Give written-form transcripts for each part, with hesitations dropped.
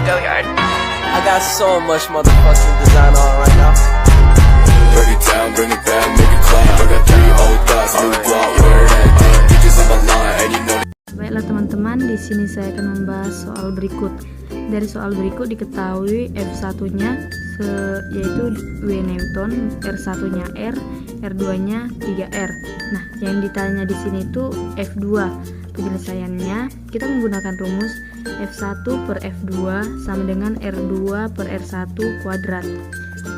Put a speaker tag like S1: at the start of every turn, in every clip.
S1: I got so much motherfucking design on right now.
S2: Break it down, bring it back, make it clap. I got 3 old thoughts, new guap, wear that dick. Bitches on my line, and you know.
S3: Baiklah teman-teman, di sini saya akan membahas soal berikut. Dari soal berikut diketahui F1-nya yaitu W Newton, R1-nya R, R2-nya 3R. Nah, yang ditanya di sini itu F2. Penyelesaiannya kita menggunakan rumus F1 per F2 sama dengan R2 per R1 kuadrat.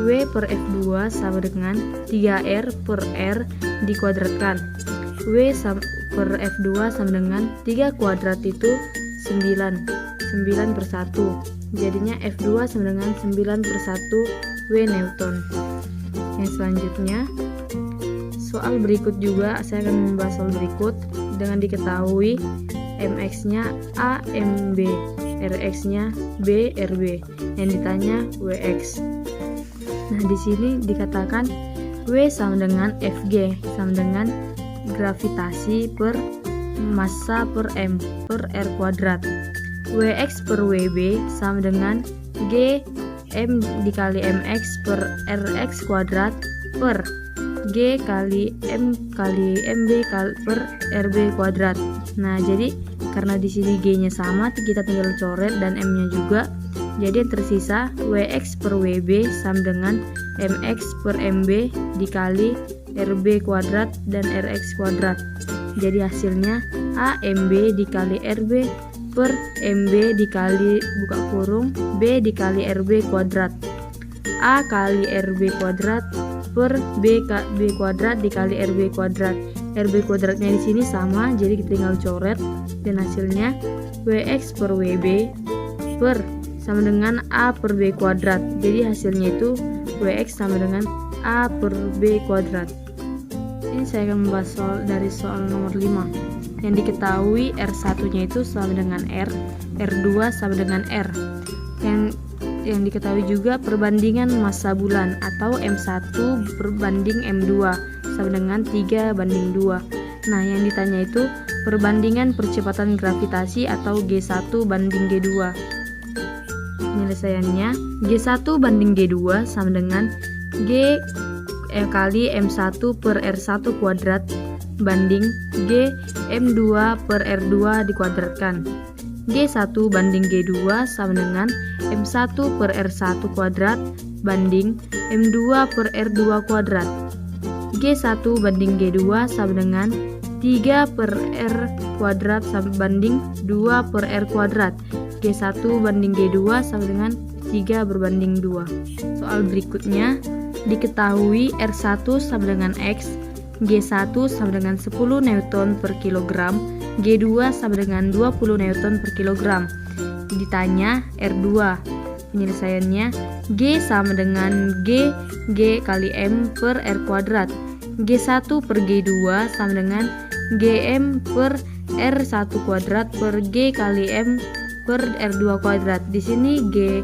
S3: W per F2 sama dengan 3R per R dikuadratkan. W per F2 sama dengan 3 kuadrat itu 9 per 1. Jadinya F2 sama dengan 9 per 1 W Newton. Yang selanjutnya soal berikut juga saya akan membahas soal berikut dengan diketahui mx-nya A mb, rx-nya B rb. Yang ditanya Wx. Nah, di sini dikatakan W sama dengan Fg sama dengan gravitasi per massa per m per r kuadrat. Wx per Wb sama dengan G m dikali mx per rx kuadrat per G kali m kali mb per rb kuadrat. Nah, jadi karena di sini G-nya sama, kita tinggal coret dan M-nya juga. Jadi yang tersisa Wx per Wb sama dengan mx per mb dikali rb kuadrat dan rx kuadrat. Jadi hasilnya A mb dikali rb per mb dikali buka kurung b dikali rb kuadrat. A kali rb kuadrat per b kuadrat dikali rb kuadrat. Rb kuadratnya di sini sama, jadi kita tinggal coret dan hasilnya Wx per Wb per sama dengan A per B kuadrat. Jadi hasilnya itu Wx sama dengan A per B kuadrat. Ini saya akan membahas dari soal nomor 5. Yang diketahui R1-nya itu sama dengan R, R2 sama dengan R. Yang diketahui juga perbandingan massa bulan atau M1 berbanding M2 sama dengan 3 banding 2. Nah, yang ditanya itu perbandingan percepatan gravitasi atau G1 banding G2. Penyelesaiannya G1 banding G2 sama dengan G kali M1 per R1 kuadrat banding G M2 per R2 dikuadratkan. G1 banding G2 sama dengan M1 per R1 kuadrat banding M2 per R2 kuadrat. G1 banding G2 sama dengan 3 per R kuadrat sama banding 2 per R kuadrat. G1 banding G2 sama dengan 3 berbanding 2. Soal berikutnya diketahui R1 sama dengan X, G1 sama dengan 10 Newton per kilogram, G2 sama dengan 20 Newton per kilogram. Ditanya R2. Penyelesaiannya G sama dengan G kali M per R kuadrat. G1 per G2 sama dengan Gm per R1 kuadrat per G kali M per R2 kuadrat. Di sini G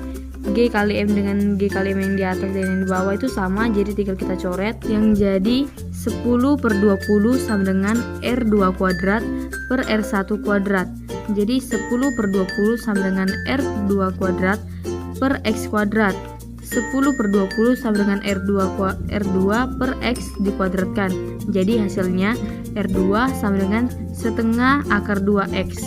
S3: kali M dengan G kali M yang di atas dan yang di bawah itu sama, jadi tinggal kita coret. Yang jadi 10 per 20 sama dengan R2 kuadrat per R1 kuadrat. Jadi 10 per 20 sama dengan R2 kuadrat per X kuadrat. 10 per 20 sama dengan R2 per X dikuadratkan. Jadi hasilnya R2 sama dengan setengah akar 2X.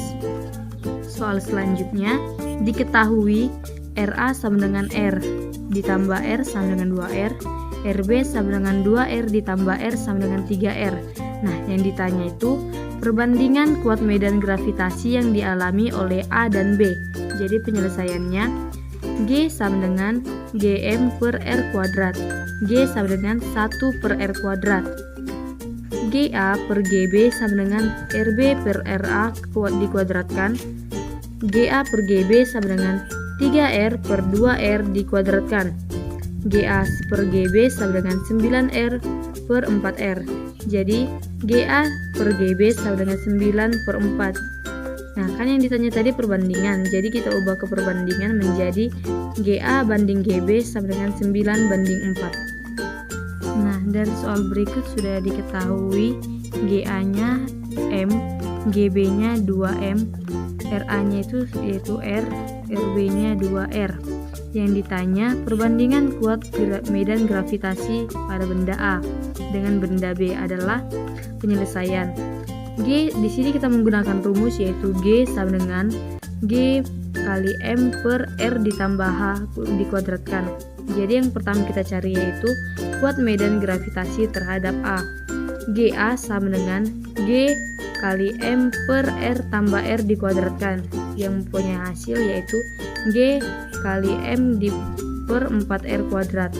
S3: Soal selanjutnya diketahui RA sama dengan R ditambah R sama dengan 2R, RB sama dengan 2R ditambah R sama dengan 3R. Nah, yang ditanya itu perbandingan kuat medan gravitasi yang dialami oleh A dan B. Jadi penyelesaiannya G sama dengan Gm per R kuadrat, G sama dengan 1 per R kuadrat. Ga per Gb sama dengan Rb per Ra dikuadratkan. Ga per Gb sama dengan 3R per 2R dikuadratkan. Ga per Gb sama dengan 9R per 4R. Jadi Ga per Gb sama dengan 9 per 4. Nah, kan yang ditanya tadi perbandingan, jadi kita ubah ke perbandingan menjadi Ga banding Gb sama dengan 9 banding 4. Nah, dari soal berikut sudah diketahui Ga-nya M, Gb-nya 2M, Ra-nya itu yaitu R, RB-nya 2R. Yang ditanya perbandingan kuat medan gravitasi pada benda A dengan benda B adalah penyelesaian. G di sini kita menggunakan rumus yaitu G sama dengan G kali M per R ditambah H dikuadratkan. Jadi yang pertama kita cari yaitu kuat medan gravitasi terhadap A. GA sama dengan G kali M per R tambah R dikuadratkan, yang mempunyai hasil yaitu G kali M per 4R kuadrat.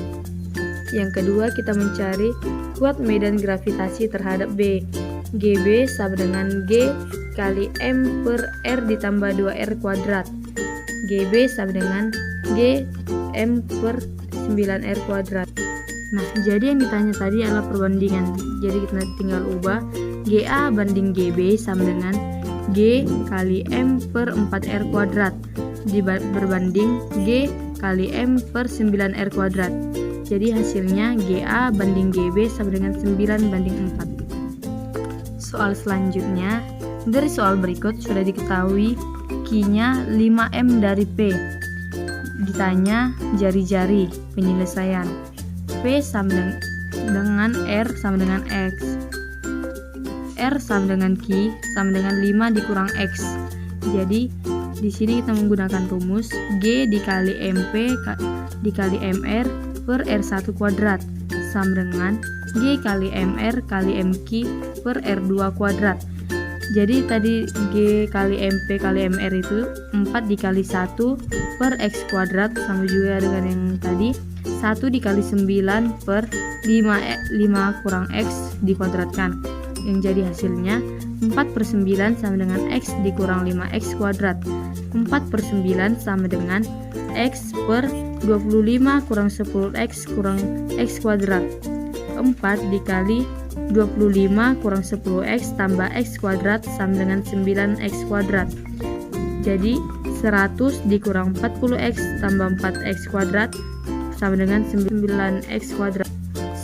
S3: Yang kedua kita mencari kuat medan gravitasi terhadap B. GB sama dengan G kali M per R ditambah 2R kuadrat. GB sama dengan G M per 9R kuadrat. Nah, jadi yang ditanya tadi adalah perbandingan. Jadi kita tinggal ubah GA banding GB sama dengan G kali M per 4R kuadrat berbanding G kali M per 9R kuadrat. Jadi hasilnya GA banding GB sama dengan 9 banding 4. Soal selanjutnya, dari soal berikut sudah diketahui Q-nya 5M dari P. Ditanya jari-jari penyelesaian. P sama dengan R sama dengan X. R sama dengan Q sama dengan 5 dikurang X. Jadi di sini kita menggunakan rumus G dikali MP dikali MR per R1 kuadrat sama dengan G kali MR kali MQ per R2 kuadrat. Jadi tadi G kali MP kali MR itu 4 dikali 1 per X kuadrat, sama juga dengan yang tadi 1 dikali 9 per 5 kurang X dikuadratkan, yang jadi hasilnya 4 per 9 sama dengan X dikurang 5X kuadrat. 4 per 9 sama dengan X per 25 kurang 10X kurang X kuadrat. 4 dikali 25 kurang 10X tambah X kuadrat sama dengan 9X kuadrat. Jadi 100 dikurang 40X tambah 4X kuadrat sama dengan 9X kuadrat.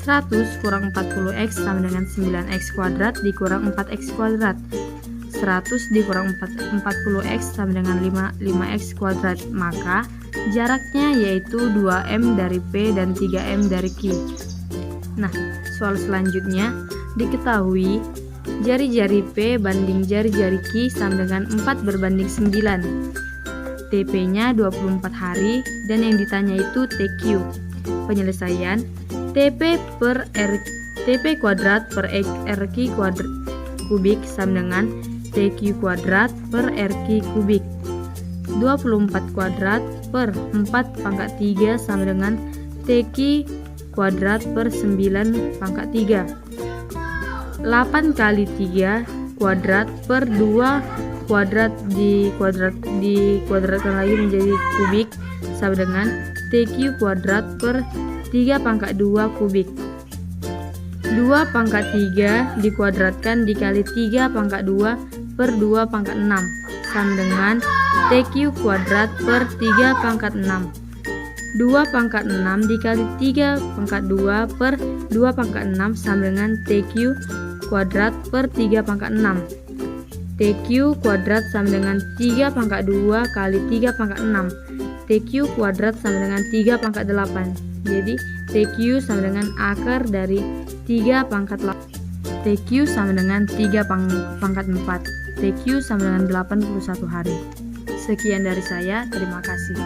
S3: 100 kurang 40X sama dengan 9X kuadrat dikurang 4X kuadrat. 100 dikurang 40X sama dengan 5X kuadrat. Maka jaraknya yaitu 2M dari P dan 3M dari Q. Nah, soal selanjutnya diketahui jari-jari P banding jari-jari Q sama dengan 4 berbanding 9. TP-nya 24 hari dan yang ditanya itu TQ. Penyelesaian TP per R TP kuadrat per RQ kuadrat kubik sama dengan TQ kuadrat per RQ kubik. 24 kuadrat per 4 pangkat 3 sama dengan TQ kuadrat per 9 pangkat 3. 8 kali 3 kuadrat per 2 kuadrat dikuadratkan lagi menjadi kubik sama dengan TQ kuadrat per 3 pangkat 2 kubik. 2 pangkat 3 dikuadratkan dikali 3 pangkat 2 per 2 pangkat 6 sama dengan TQ kuadrat per 3 pangkat 6. 2 pangkat 6 dikali 3 pangkat 2 per 2 pangkat 6 sama dengan TQ kuadrat per 3 pangkat 6. TQ kuadrat sama dengan 3 pangkat 2 kali 3 pangkat 6. TQ kuadrat sama dengan 3 pangkat 8. Jadi TQ sama dengan akar dari 3 pangkat 8. TQ sama dengan 3 pangkat 4. TQ sama dengan 81 hari. Sekian dari saya, terima kasih.